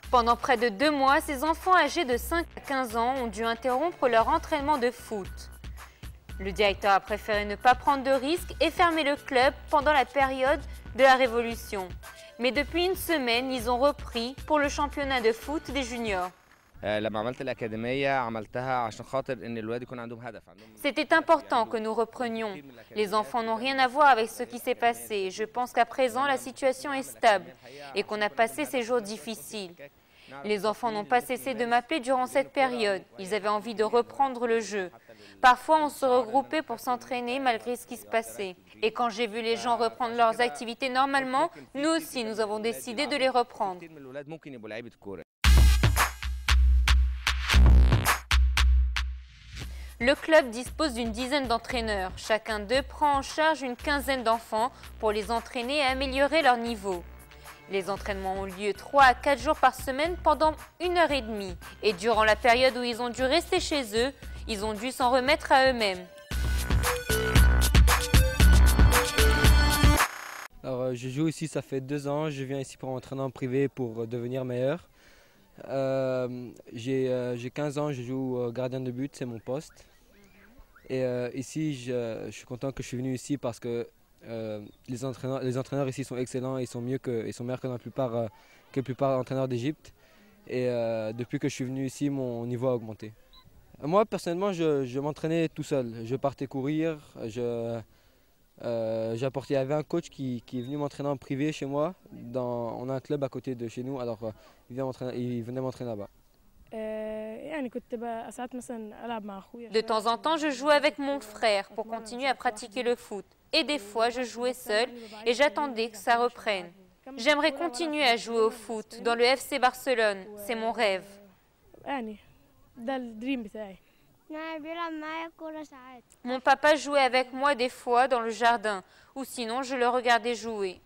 Pendant près de 2 mois, ces enfants âgés de 5 à 15 ans ont dû interrompre leur entraînement de foot. Le directeur a préféré ne pas prendre de risques et fermer le club pendant la période de la Révolution. Mais depuis une semaine, ils ont repris pour le championnat de foot des juniors. C'était important que nous reprenions. Les enfants n'ont rien à voir avec ce qui s'est passé. Je pense qu'à présent, la situation est stable et qu'on a passé ces jours difficiles. Les enfants n'ont pas cessé de m'appeler durant cette période. Ils avaient envie de reprendre le jeu. Parfois, on se regroupait pour s'entraîner malgré ce qui se passait. Et quand j'ai vu les gens reprendre leurs activités normalement, nous aussi, nous avons décidé de les reprendre. Le club dispose d'une dizaine d'entraîneurs. Chacun d'eux prend en charge une quinzaine d'enfants pour les entraîner et améliorer leur niveau. Les entraînements ont lieu 3 à 4 jours par semaine pendant 1h30. Et durant la période où ils ont dû rester chez eux, ils ont dû s'en remettre à eux-mêmes. Alors, je joue ici, ça fait 2 ans. Je viens ici pour m'entraîner en privé pour devenir meilleur. J'ai 15 ans, je joue gardien de but, c'est mon poste. Et ici, je suis content que je suis venu ici parce que les entraîneurs ici sont excellents, ils sont meilleurs que la plupart d'entraîneurs d'Égypte. Et depuis que je suis venu ici, mon niveau a augmenté. Moi, personnellement, je m'entraînais tout seul. Je partais courir, il y avait un coach qui est venu m'entraîner en privé chez moi. On a un club à côté de chez nous, alors il venait m'entraîner là-bas. De temps en temps, je jouais avec mon frère pour continuer à pratiquer le foot. Et des fois, je jouais seule et j'attendais que ça reprenne. J'aimerais continuer à jouer au foot dans le FC Barcelone. C'est mon rêve. Mon papa jouait avec moi des fois dans le jardin, ou sinon je le regardais jouer.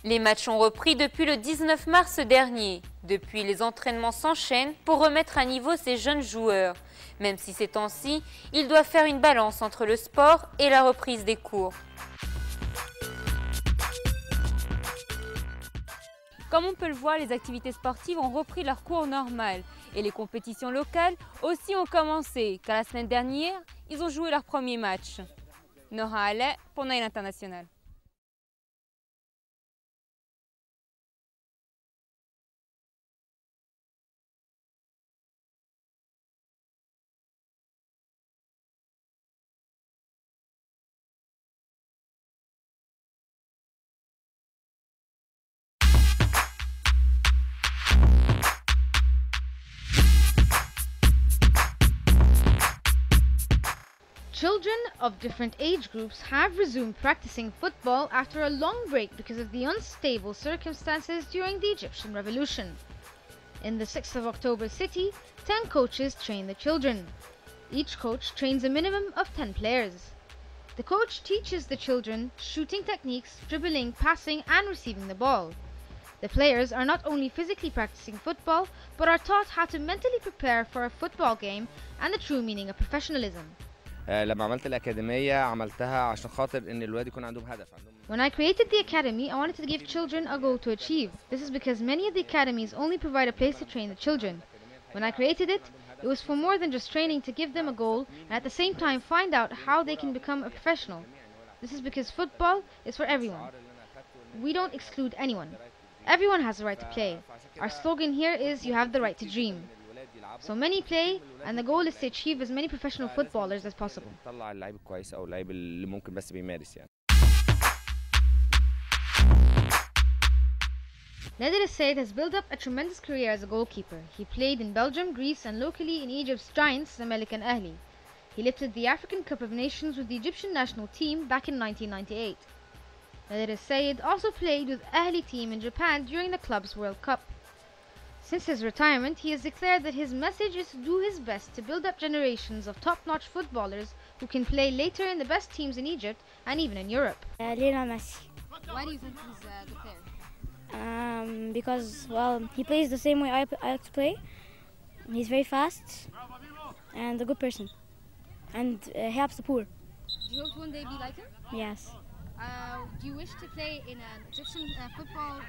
Les matchs ont repris depuis le 19 mars dernier. Depuis, les entraînements s'enchaînent pour remettre à niveau ces jeunes joueurs. Même si ces temps-ci, ils doivent faire une balance entre le sport et la reprise des cours. Comme on peut le voir, les activités sportives ont repris leur cours normal. Et les compétitions locales aussi ont commencé, car la semaine dernière, ils ont joué leur premier match. Nora Aleh pour Nile International. Children of different age groups have resumed practicing football after a long break because of the unstable circumstances during the Egyptian Revolution. In the 6th of October city, 10 coaches train the children. Each coach trains a minimum of 10 players. The coach teaches the children shooting techniques, dribbling, passing and receiving the ball. The players are not only physically practicing football, but are taught how to mentally prepare for a football game and the true meaning of professionalism. When I created the academy, I wanted to give children a goal to achieve. This is because many of the academies only provide a place to train the children. When I created it, it was for more than just training, to give them a goal and at the same time find out how they can become a professional. This is because football is for everyone. We don't exclude anyone. Everyone has the right to play. Our slogan here is "You have the right to dream." So many play, and the goal is to achieve as many professional footballers as possible. Nader Sayed has built up a tremendous career as a goalkeeper. He played in Belgium, Greece, and locally in Egypt's giants, Zamalek and Ahli. He lifted the African Cup of Nations with the Egyptian national team back in 1998. Nader Sayed also played with Ahli team in Japan during the club's World Cup. Since his retirement, he has declared that his message is to do his best to build up generations of top-notch footballers who can play later in the best teams in Egypt and even in Europe. Lionel Messi. Why do you think he's a good player? Because, well, he plays the same way I like to play. He's very fast and a good person. And he helps the poor. Do you hope one day be like him? Yes. Do you wish to play in an Egyptian football,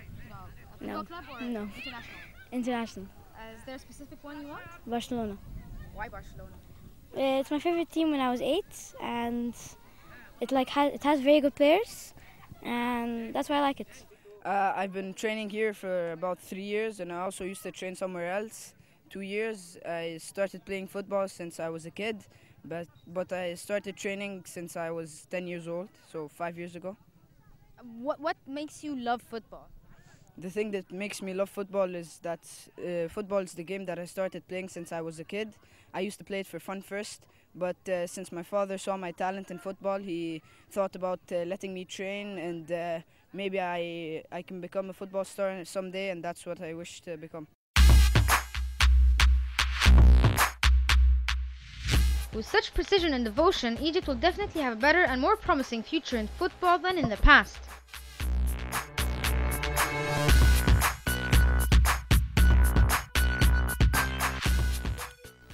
No. club or No. international? International. Is there a specific one you want? Barcelona. Why Barcelona? It's my favorite team when I was 8, and it has very good players, and that's why I like it. I've been training here for about 3 years, and I also used to train somewhere else. 2 years. I started playing football since I was a kid, but I started training since I was 10 years old, so 5 years ago. What makes you love football? The thing that makes me love football is that football is the game that I started playing since I was a kid. I used to play it for fun first, but since my father saw my talent in football, he thought about letting me train, and maybe I can become a football star someday, and that's what I wish to become. With such precision and devotion, Egypt will definitely have a better and more promising future in football than in the past.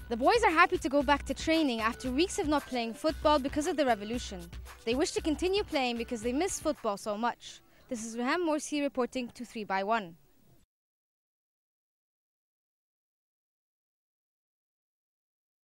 The boys are happy to go back to training after weeks of not playing football because of the revolution. They wish to continue playing because they miss football so much. This is Reham Morsi reporting to 3x1.